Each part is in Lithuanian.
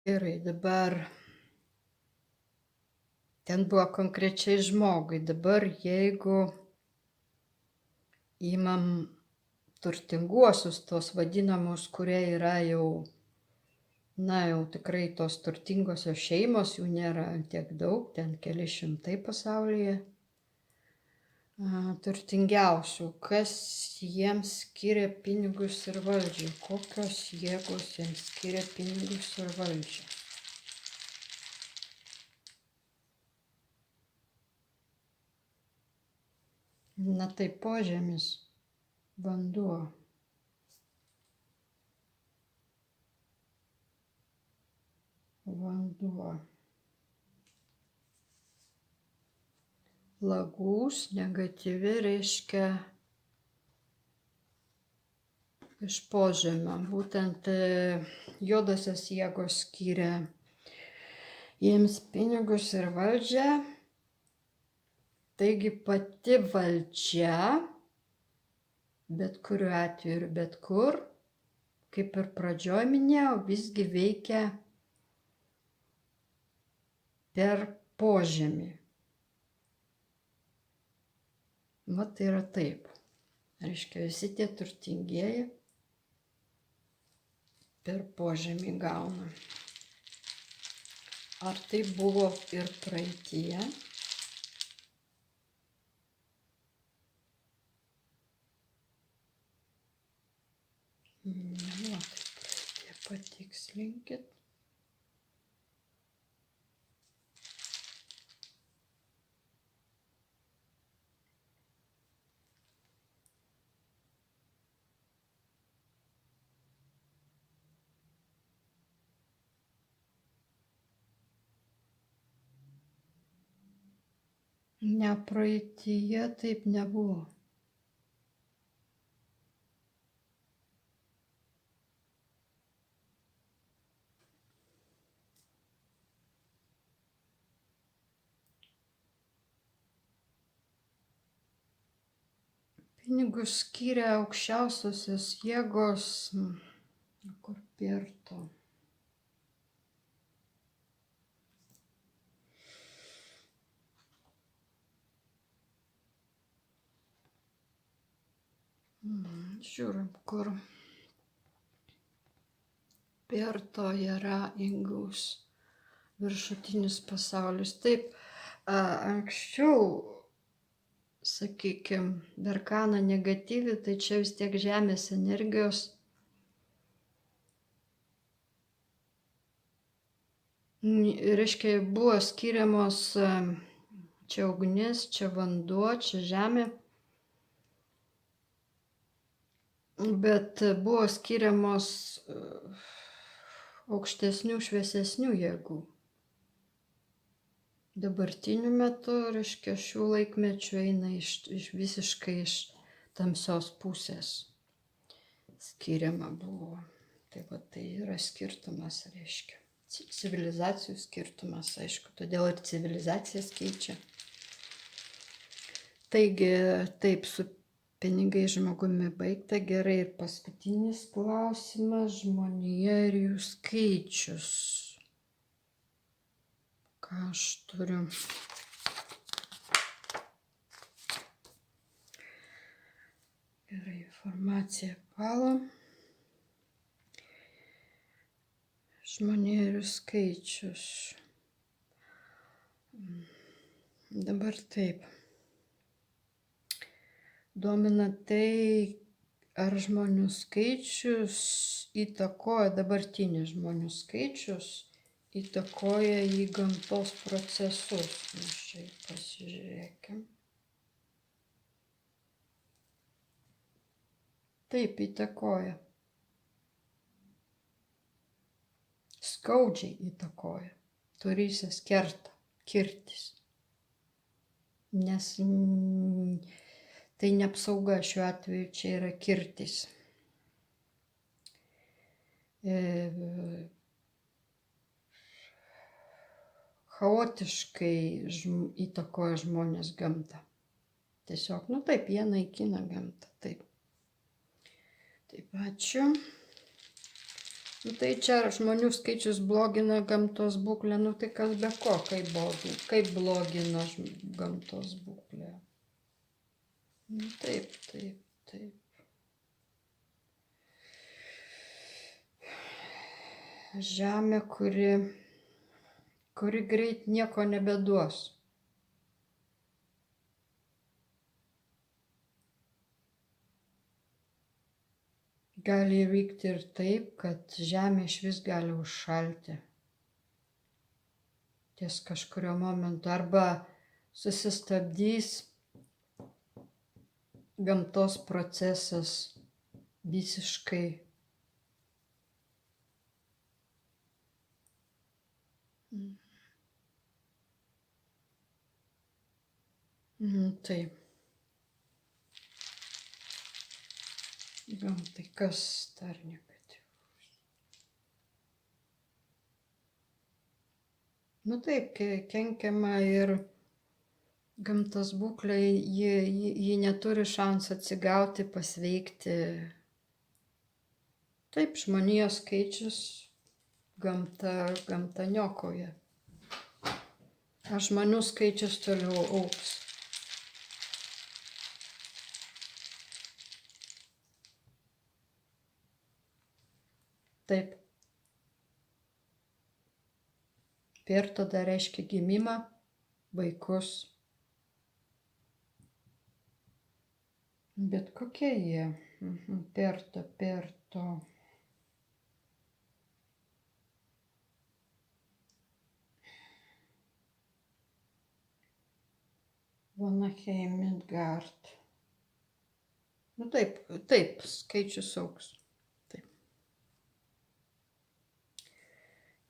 Gerai, dabar ten buvo konkrečiai žmogui. Dabar jeigu imam turtinguosius, tos vadinamus, kurie yra jau, jau tikrai tos turtingosios šeimos, jų nėra tiek daug, ten keli šimtai pasaulyje turtingiausių, kas jiems skiria pinigus ir valdžią, kokios jėgos jiems skiria pinigus ir valdžią. Na tai požemis, vanduo. Lagūs negatyvi reiškia iš požemio. Būtent juodosios jėgos skiria jiems pinigus ir valdžią. Taigi pati valdžia, bet kuriuo atveju ir bet kur, kaip ir pradžioj minėjau, visgi veikia per požemį. Tai yra taip. Reiškia, visi tie turtingieji per požemį gauna. Ar tai buvo ir praeityje? Nebuvo taip praeityje, patikslinkit. Ne, praeityje taip nebuvo. Pinigus skiria aukščiausiosios jėgos, kur pirto. Žiūrim, kur pirto yra Ingaus viršutinis pasaulis. Taip, anksčiau, sakykime, Darkana negatyvi, tai čia vis tiek žemės energijos. Reiškia, buvo skiriamos čia ugnis, čia vanduo, čia žemė. Bet buvo skiriamos aukštesnių, šviesesnių jėgų. Dabartiniu metu, reiškia, šių laikmečių eina visiškai iš tamsios pusės. Skiriama buvo. Tai yra skirtumas, reiškia. Civilizacijų skirtumas, aišku, todėl ir civilizacijas keičia. Taigi, taip, su pinigai žmogumi baigta. Gerai, ir paskutinis klausimas, žmonija ir jų skaičius. Ką aš turiu? Gerai, informacija palo. Žmonija ir jų skaičius. Dabar taip. Domina tai, ar žmonių skaičius įtakoja, dabartinis žmonių skaičius įtakoja į gamtos procesus. Čia pasižiūrėkim. Taip, įtakoja. Skaudžiai įtakoja. Turysės kerta, kirtis. Nes tai ne apsauga, šiuo atveju čia yra kirtis. Chaotiškai įtakoja žmonės gamtą. Tiesiog, taip, jie naikina gamtą. Taip. Taip, ačiū. Nu, tai čia žmonių skaičius blogina gamtos būklę, nu tai kas be ko, kaip blogina gamtos būklę. Nu, taip. Žemė, kuri greit nieko nebeduos. Gali įvykti ir taip, kad žemė išvis gali užšalti ties kažkurio momentu arba susistabdys gamtos procesas visiškai. Taip. Tai kas dar negatyvus? Nu taip, kenkiama ir gamtos būklė, ji neturi šansų atsigauti, pasveikti. Taip, žmonijos skaičius gamta niokoja. O žmonių skaičius toliau augs. Taip. Per tada reiškia gimimą, vaikus. Bet kokie jie? Perto. Vanaheim, Midgard. Nu taip, skaičius augs.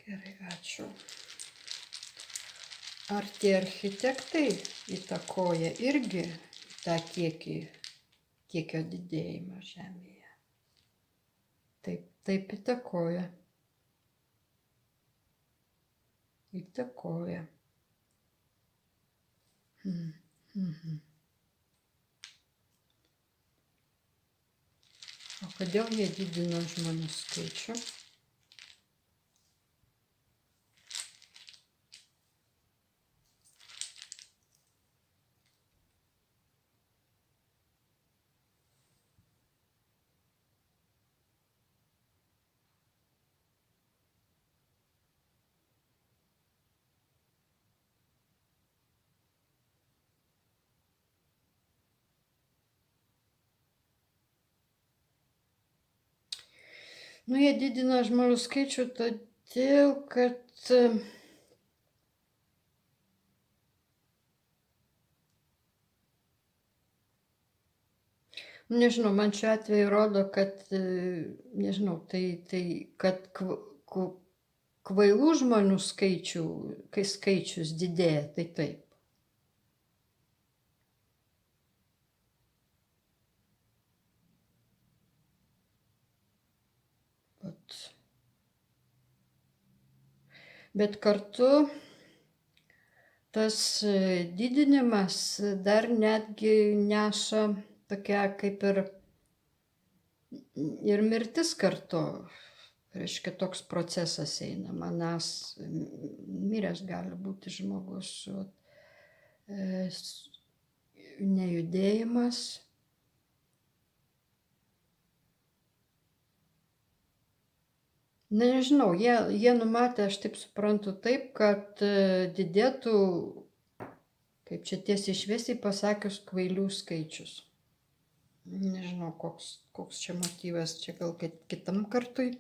Gerai, ačiū. Ar tie architektai įtakoja irgi tą kiekio didėjimą žemėje? Taip įtakoja. O kodėl jie didina žmonių skaičių? Nu, jie didina žmonių skaičių todėl, kad nežinau, man šiuo atveju rodo, kad, nežinau, kad kvailų žmonių kai skaičius didėja, tai taip. Bet kartu tas didinimas dar netgi neša tokia kaip ir mirtis kartu. Reiškia, toks procesas eina. Miręs gali būti žmogus, nejudėjimas. Nežinau, jie numatė, aš taip suprantu, taip, kad didėtų, kaip čia tiesiai šviesiai pasakius, kvailių skaičius. Nežinau, koks čia motyvas, čia gal kitam kartui.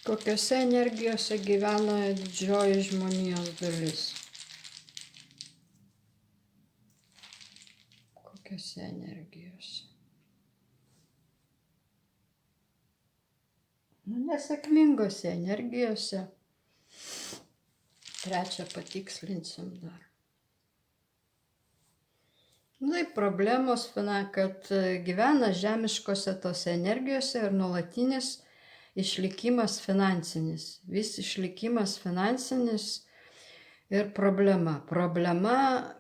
Kokiose energijose gyvena didžioji žmonijos dalis? Kokiose energijose? Nesėkmingose energijose. Trečią patikslinsim dar. Tai problemos, kad gyvena žemiškose tose energijose ir nuolatinis išlikimas finansinis. Vis išlikimas finansinis ir problema. Problema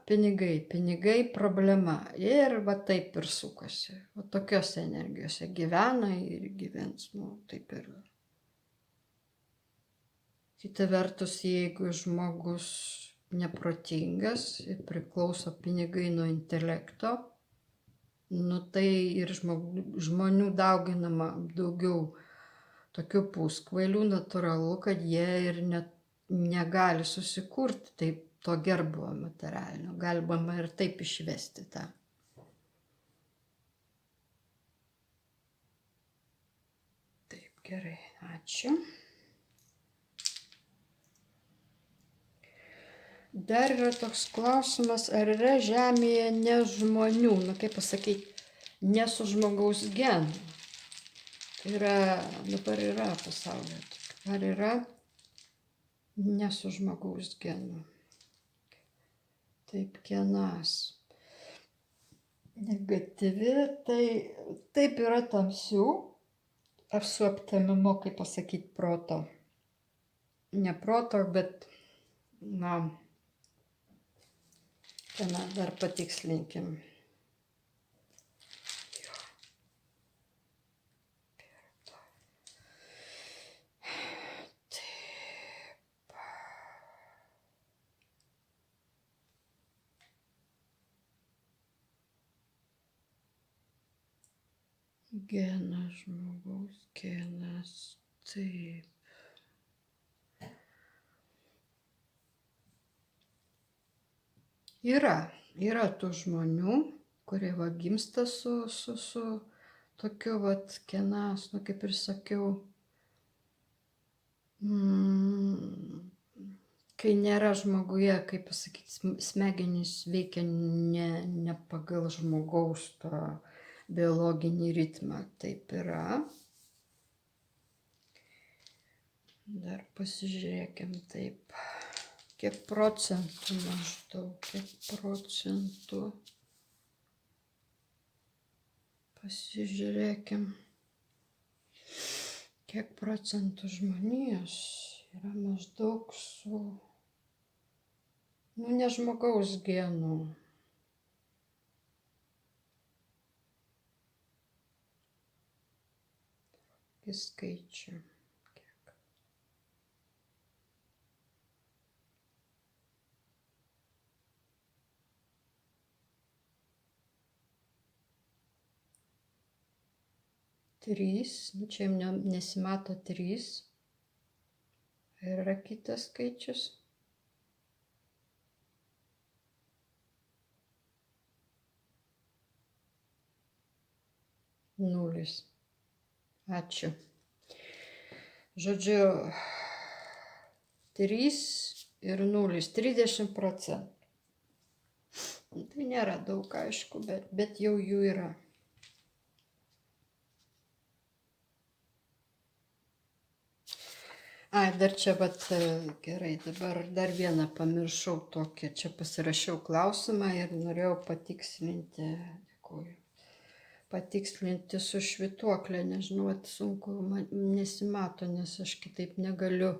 pinigai, pinigai problema. Ir va taip ir sukasi. O tokios energijose gyvena ir gyvens, taip ir. Kita vertus, jeigu žmogus neprotingas ir priklauso pinigai nuo intelekto, tai ir žmonių dauginama daugiau tokių puskvailių, natūralu, kad jie ir net negali susikurti taip to gerbūvio materialinio. Galima ir taip išvesti tą. Taip, gerai, ačiū. Dar yra toks klausimas, ar yra Žemėje ne žmonių, kaip pasakyti, ne su žmogaus genu. Tai yra, dabar yra pasaulyje. Ar yra ne su žmogaus genu? Taip, genas. Negatyvi, tai taip yra tamsių, ar su aptemimu, kaip pasakyti, proto. Ne proto, bet, dar patikslinkim. Genas, žmogaus genas, taip. Yra tų žmonių, kurie gimsta su tokiu genas, kaip ir sakiau, kai nėra žmoguje, kaip pasakyti, smegenys veikia ne pagal žmogaus to biologinį ritmą, taip yra. Dar pasižiūrėkim taip. Kiek procentų maždaug, Pasižiūrėkim, kiek procentų žmonijos yra maždaug su, ne žmogaus genų. Skaičių. 3, čia nesimato 3. Yra kitas skaičius. 0. Ačiū. Žodžiu, 3 ir 0, 30%. Tai nėra daug, aišku, bet jau jų yra. Dar čia, gerai, dabar dar vieną pamiršau tokią, čia pasirašiau klausimą ir norėjau patikslinti, patikslinti su švytuoklė, nežinau, sunku, man nesimato, nes aš kitaip negaliu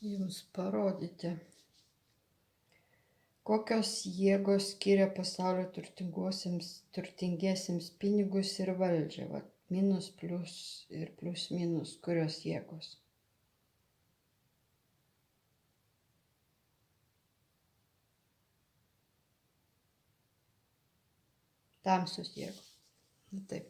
jums parodyti. Kokios jėgos skiria pasaulio turtingiesiems pinigus ir valdžią, minus, plus ir plus, minus, kurios jėgos? Tamsios jėgos. Taip.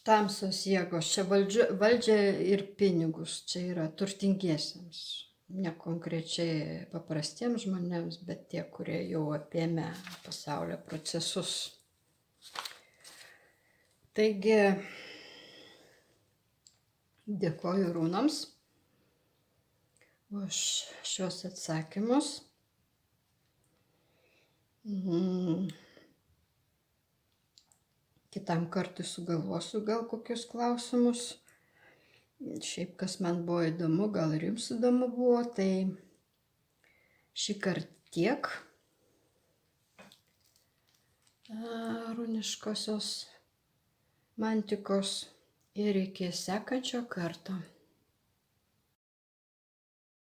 Tamsios jėgos. Čia valdžia ir pinigus. Čia yra turtingiesiems. Ne konkrečiai paprastiems žmonėms, bet tie, kurie jau apėmė pasaulio procesus. Taigi, dėkoju runams už šios atsakymus. Kitam kartui sugalvosiu gal kokius klausimus. Šiaip, kas man buvo įdomu, gal ir jums įdomu buvo, tai šį kartą tiek. Runiškosios mantikos ir iki sekančio karto.